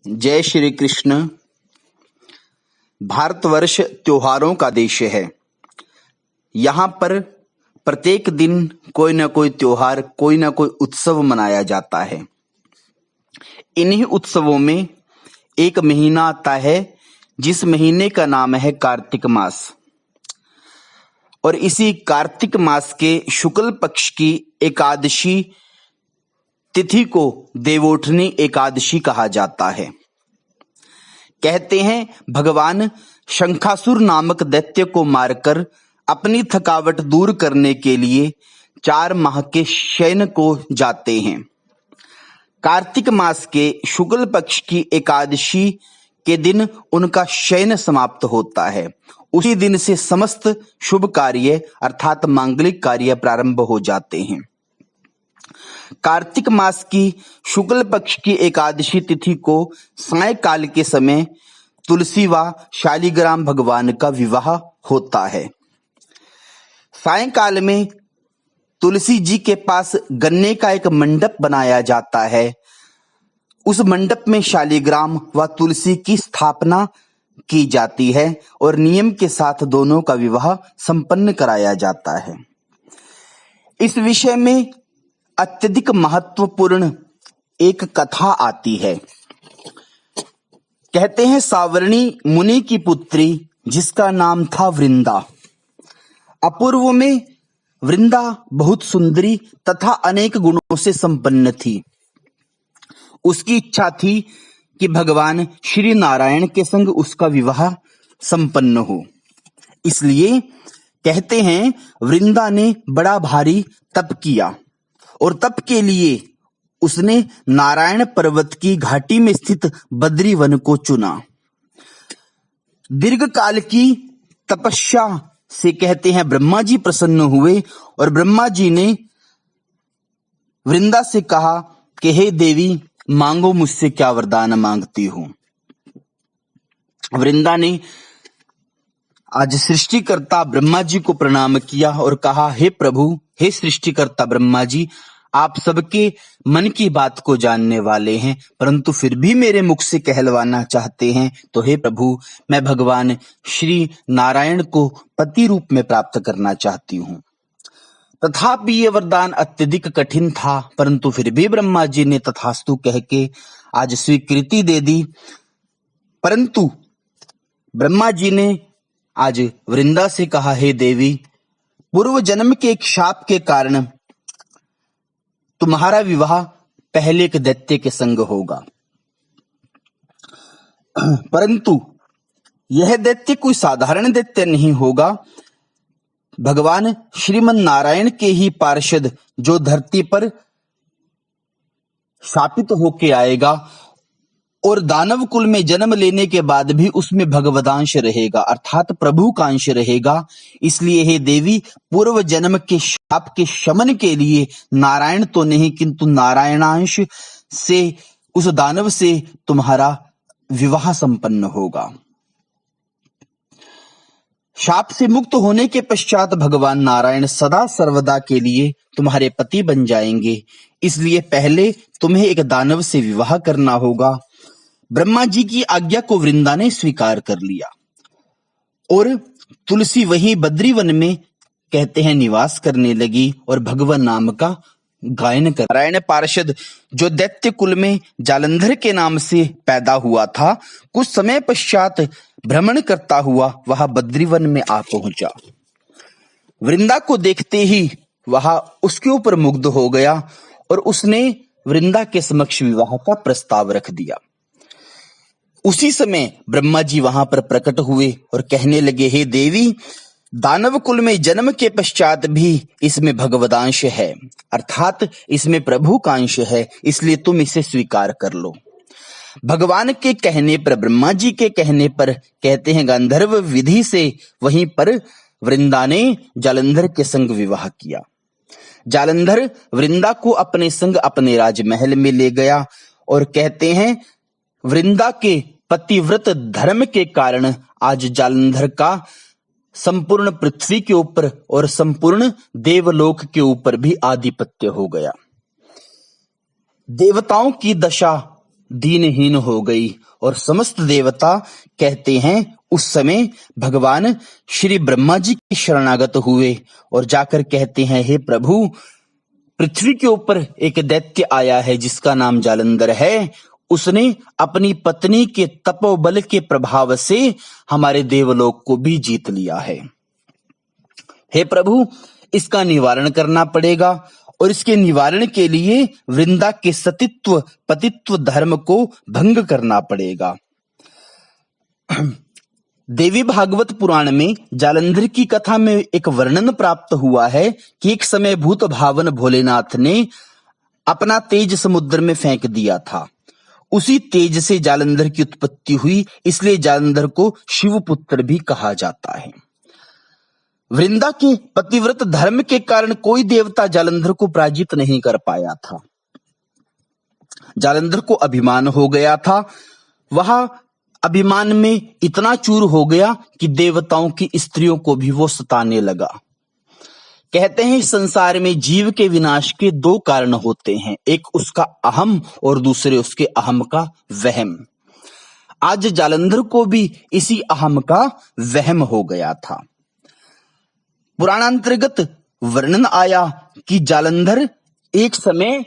जय श्री कृष्ण। भारतवर्ष त्योहारों का देश है। यहाँ पर प्रत्येक दिन कोई न कोई त्योहार, कोई न कोई उत्सव मनाया जाता है। इन्हीं उत्सवों में एक महीना आता है जिस महीने का नाम है कार्तिक मास। और इसी कार्तिक मास के शुक्ल पक्ष की एकादशी तिथि को देवोठनी एकादशी कहा जाता है। कहते हैं भगवान शंखासुर नामक दैत्य को मारकर अपनी थकावट दूर करने के लिए 4 माह के शयन को जाते हैं। कार्तिक मास के शुक्ल पक्ष की एकादशी के दिन उनका शयन समाप्त होता है। उसी दिन से समस्त शुभ कार्य अर्थात मांगलिक कार्य प्रारंभ हो जाते हैं। कार्तिक मास की शुक्ल पक्ष की एकादशी तिथि को सायंकाल के समय तुलसी व शालिग्राम भगवान का विवाह होता है। सायंकाल में तुलसी जी के पास गन्ने का एक मंडप बनाया जाता है। उस मंडप में शालिग्राम व तुलसी की स्थापना की जाती है और नियम के साथ दोनों का विवाह संपन्न कराया जाता है। इस विषय में अत्यधिक महत्वपूर्ण एक कथा आती है। कहते हैं सावर्णी मुनि की पुत्री जिसका नाम था वृंदा। अपूर्व में वृंदा बहुत सुंदरी तथा अनेक गुणों से संपन्न थी। उसकी इच्छा थी कि भगवान श्री नारायण के संग उसका विवाह संपन्न हो। इसलिए कहते हैं वृंदा ने बड़ा भारी तप किया और तप के लिए उसने नारायण पर्वत की घाटी में स्थित बद्री वन को चुना। दीर्घ काल की तपस्या से कहते हैं ब्रह्मा जी प्रसन्न हुए और ब्रह्मा जी ने वृंदा से कहा कि हे देवी, मांगो मुझसे क्या वरदान मांगती हो। वृंदा ने आज सृष्टिकर्ता ब्रह्मा जी को प्रणाम किया और कहा, हे प्रभु, हे सृष्टिकर्ता ब्रह्मा जी, आप सबके मन की बात को जानने वाले हैं, परंतु फिर भी मेरे मुख से कहलवाना चाहते हैं, तो हे प्रभु, मैं भगवान श्री नारायण को पति रूप में प्राप्त करना चाहती हूँ। तथापि ये वरदान अत्यधिक कठिन था, परंतु फिर भी ब्रह्मा जी ने तथास्तु कह के आज स्वीकृति दे दी। परंतु ब्रह्मा जी ने आज वृंदा से कहा, हे देवी, पूर्व जन्म के एक शाप के कारण तुम्हारा विवाह पहले एक दैत्य के संग होगा, परंतु यह दैत्य कोई साधारण दैत्य नहीं होगा। भगवान श्रीमन नारायण के ही पार्षद जो धरती पर शापित होके आएगा और दानव कुल में जन्म लेने के बाद भी उसमें भगवदांश रहेगा अर्थात प्रभु का अंश रहेगा। इसलिए हे देवी, पूर्व जन्म के शाप के शमन के लिए नारायण तो नहीं किंतु नारायणांश से उस दानव से तुम्हारा विवाह संपन्न होगा। शाप से मुक्त होने के पश्चात भगवान नारायण सदा सर्वदा के लिए तुम्हारे पति बन जाएंगे। इसलिए पहले तुम्हें एक दानव से विवाह करना होगा। ब्रह्मा जी की आज्ञा को वृंदा ने स्वीकार कर लिया और तुलसी वहीं बद्रीवन में कहते हैं निवास करने लगी और भगवान नाम का गायन कर। नारायण पार्षद जो दैत्य कुल में जालंधर के नाम से पैदा हुआ था, कुछ समय पश्चात भ्रमण करता हुआ वह बद्रीवन में आ पहुंचा। वृंदा को देखते ही वह उसके ऊपर मुग्ध हो गया और उसने वृंदा के समक्ष विवाह का प्रस्ताव रख दिया। उसी समय ब्रह्मा जी वहां पर प्रकट हुए और कहने लगे, हे देवी, दानव कुल में जन्म के पश्चात भी इसमें भगवदांश है अर्थात इसमें प्रभु का अंश है, इसलिए तुम इसे स्वीकार कर लो। भगवान के कहने पर, ब्रह्मा जी के कहने पर कहते हैं गांधर्व विधि से वहीं पर वृंदा ने जालंधर के संग विवाह किया। जालंधर वृंदा को अपने संग अपने राजमहल में ले गया और कहते हैं वृंदा के पतिव्रत धर्म के कारण आज जालंधर का संपूर्ण पृथ्वी के ऊपर और संपूर्ण देवलोक के ऊपर भी आधिपत्य हो गया। देवताओं की दशा दीनहीन हो गई और समस्त देवता कहते हैं उस समय भगवान श्री ब्रह्मा जी के शरणागत हुए और जाकर कहते हैं, हे प्रभु, पृथ्वी के ऊपर एक दैत्य आया है जिसका नाम जालंधर है। उसने अपनी पत्नी के तपोबल के प्रभाव से हमारे देवलोक को भी जीत लिया है। हे प्रभु, इसका निवारण करना पड़ेगा और इसके निवारण के लिए वृंदा के सतित्व पतित्व धर्म को भंग करना पड़ेगा। देवी भागवत पुराण में जालंधर की कथा में एक वर्णन प्राप्त हुआ है कि एक समय भूत भावन भोलेनाथ ने अपना तेज समुद्र में फेंक दिया था। उसी तेज से जालंधर की उत्पत्ति हुई, इसलिए जालंधर को शिवपुत्र भी कहा जाता है। वृंदा के पतिव्रत धर्म के कारण कोई देवता जालंधर को पराजित नहीं कर पाया था। जालंधर को अभिमान हो गया था। वह अभिमान में इतना चूर हो गया कि देवताओं की स्त्रियों को भी वो सताने लगा। कहते हैं इस संसार में जीव के विनाश के दो कारण होते हैं, एक उसका अहम और दूसरे उसके अहम का वहम। आज जालंधर को भी इसी अहम का वहम हो गया था। पुराणांतर्गत वर्णन आया कि जालंधर एक समय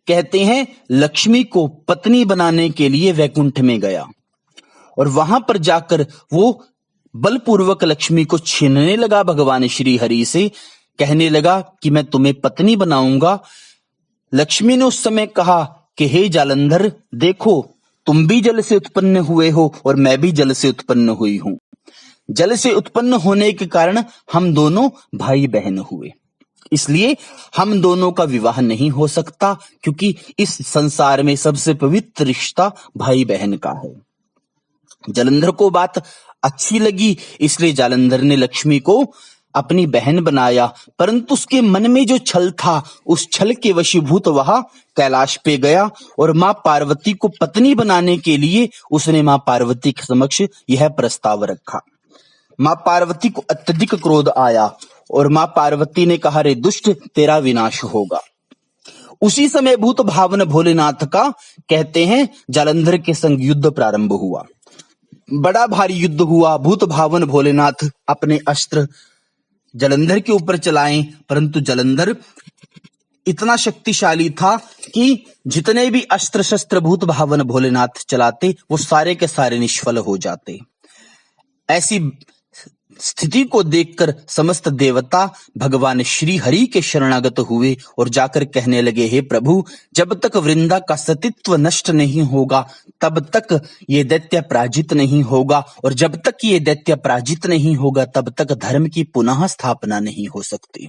कहते हैं लक्ष्मी को पत्नी बनाने के लिए वैकुंठ में गया और वहां पर जाकर वो बलपूर्वक लक्ष्मी को छीनने लगा भगवान श्री हरि से, कहने लगा कि मैं तुम्हें पत्नी बनाऊंगा। लक्ष्मी ने उस समय कहा कि हे जालंधर, देखो तुम भी जल से उत्पन्न हुए हो और मैं भी जल से उत्पन्न हुई हूं। जल से उत्पन्न होने के कारण हम दोनों भाई बहन हुए, इसलिए हम दोनों का विवाह नहीं हो सकता, क्योंकि इस संसार में सबसे पवित्र रिश्ता भाई बहन का है। जालंधर को बात अच्छी लगी, इसलिए जालंधर ने लक्ष्मी को अपनी बहन बनाया, परंतु उसके मन में जो छल था, उस छल के वशीभूत वह कैलाश पे गया और मां पार्वती को पत्नी बनाने के लिए उसने मां पार्वती के समक्ष यह प्रस्ताव रखा। मां पार्वती को अत्यधिक क्रोध आया और मां पार्वती ने कहा, रे दुष्ट, तेरा विनाश होगा। उसी समय भूत भावन भोलेनाथ का कहते हैं जालंधर के संग युद्ध प्रारंभ हुआ। बड़ा भारी युद्ध हुआ। भूत भावन भोलेनाथ अपने अस्त्र जालंधर के ऊपर चलाएं, परंतु जालंधर इतना शक्तिशाली था कि जितने भी अस्त्र शस्त्र भूत भावन भोलेनाथ चलाते वो सारे के सारे निष्फल हो जाते। ऐसी स्थिति को देखकर समस्त देवता भगवान श्री हरि के शरणागत हुए और जाकर कहने लगे, हे प्रभु, जब तक वृंदा का सतित्व नष्ट नहीं होगा तब तक ये दैत्य पराजित नहीं होगा, और जब तक ये दैत्य पराजित नहीं होगा तब तक धर्म की पुनः स्थापना नहीं हो सकती।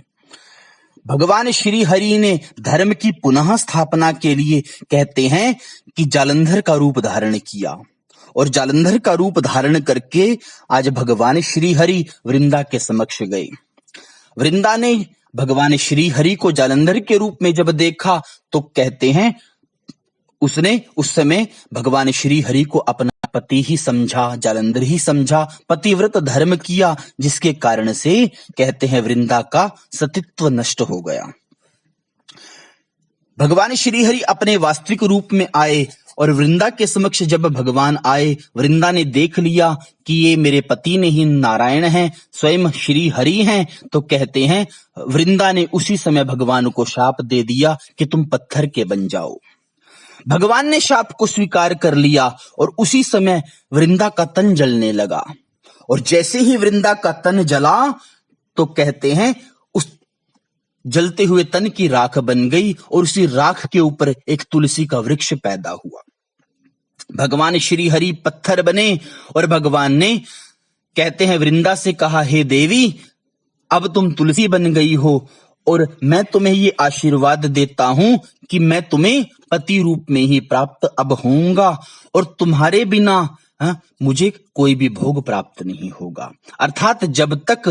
भगवान श्री हरि ने धर्म की पुनः स्थापना के लिए कहते हैं कि जालंधर का रूप धारण किया और जालंधर का रूप धारण करके आज भगवान श्री हरि वृंदा के समक्ष गए। वृंदा ने भगवान श्री हरि को जालंधर के रूप में जब देखा तो कहते हैं उसने उस समय भगवान श्री हरि को अपना पति ही समझा, जालंधर ही समझा, पतिव्रत धर्म किया, जिसके कारण से कहते हैं वृंदा का सतित्व नष्ट हो गया। भगवान श्री हरि अपने वास्तविक रूप में आए और वृंदा के समक्ष जब भगवान आए, वृंदा ने देख लिया कि ये मेरे पति नहीं नारायण हैं, स्वयं श्री हरि हैं, तो कहते हैं वृंदा ने उसी समय भगवान को शाप दे दिया कि तुम पत्थर के बन जाओ। भगवान ने शाप को स्वीकार कर लिया और उसी समय वृंदा का तन जलने लगा और जैसे ही वृंदा का तन जला तो कहते हैं उस जलते हुए तन की राख बन गई और उसी राख के ऊपर एक तुलसी का वृक्ष पैदा हुआ। भगवान श्री हरि पत्थर बने और भगवान ने कहते हैं वृंदा से कहा, हे देवी, अब तुम तुलसी बन गई हो और मैं तुम्हें ये आशीर्वाद देता हूं कि मैं तुम्हें पति रूप में ही प्राप्त अब होऊंगा और तुम्हारे बिना मुझे कोई भी भोग प्राप्त नहीं होगा। अर्थात जब तक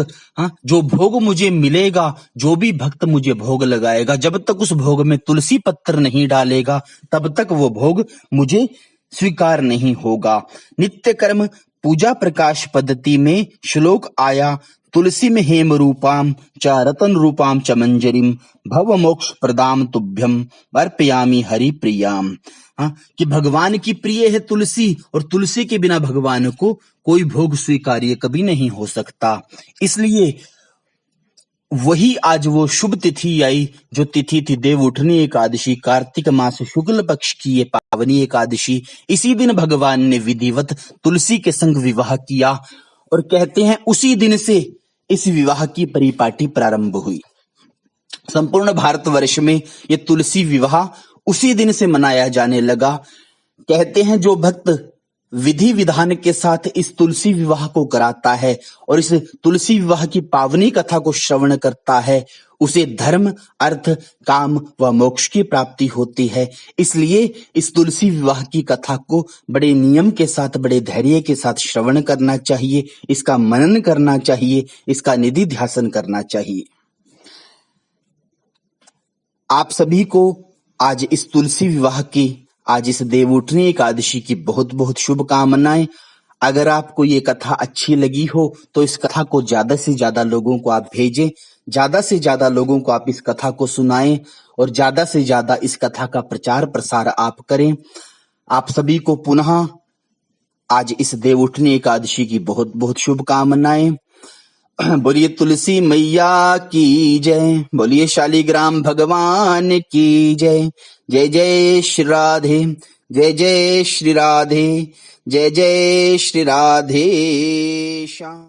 जो भोग मुझे मिलेगा, जो भी भक्त मुझे भोग लगाएगा, जब तक उस भोग में तुलसी पत्र नहीं डालेगा तब तक वो भोग मुझे स्वीकार नहीं होगा। नित्य कर्म पूजा प्रकाश पद्धति में श्लोक आया तुलसी में हेम रूपाम च रतन रूपाम च मंजरीम भव मोक्ष प्रदाम तुभ्यम अर्पयामि हरि प्रियाम। हाँ, कि भगवान की प्रिय है तुलसी, और तुलसी के बिना भगवान को कोई भोग स्वीकार्य कभी नहीं हो सकता। इसलिए वही आज वो शुभ तिथि आई, जो तिथि थी देवउठनी एकादशी, कार्तिक मास शुक्ल पक्ष की ये पावनी एकादशी। इसी दिन भगवान ने विधिवत तुलसी के संग विवाह किया, और कहते हैं उसी दिन से इस विवाह की परिपाटी प्रारंभ हुई। संपूर्ण भारतवर्ष में ये तुलसी विवाह उसी दिन से मनाया जाने लगा। कहते हैं जो भक्त विधि विधान के साथ इस तुलसी विवाह को कराता है और इस तुलसी विवाह की पावनी कथा को श्रवण करता है, उसे धर्म, अर्थ, काम व मोक्ष की प्राप्ति होती है। इसलिए इस तुलसी विवाह की कथा को बड़े नियम के साथ, बड़े धैर्य के साथ श्रवण करना चाहिए, इसका मनन करना चाहिए, इसका निधि ध्यासन करना चाहिए। आप सभी को आज इस तुलसी विवाह की, आज इस देवउठनी एकादशी की बहुत बहुत शुभकामनाएं। अगर आपको ये कथा अच्छी लगी हो तो इस कथा को ज्यादा से ज्यादा लोगों को आप भेजें, ज्यादा से ज्यादा लोगों को आप इस कथा को सुनाएं, और ज्यादा से ज्यादा इस कथा का प्रचार प्रसार आप करें। आप सभी को पुनः आज इस देवउठनी एकादशी की बहुत बहुत शुभकामनाएं। बोलिए तुलसी मैया की जय, बोलिए शालिग्राम भगवान की जय। जय जय श्री राधे, जय जय श्री राधे, जय जय श्री राधे श्याम।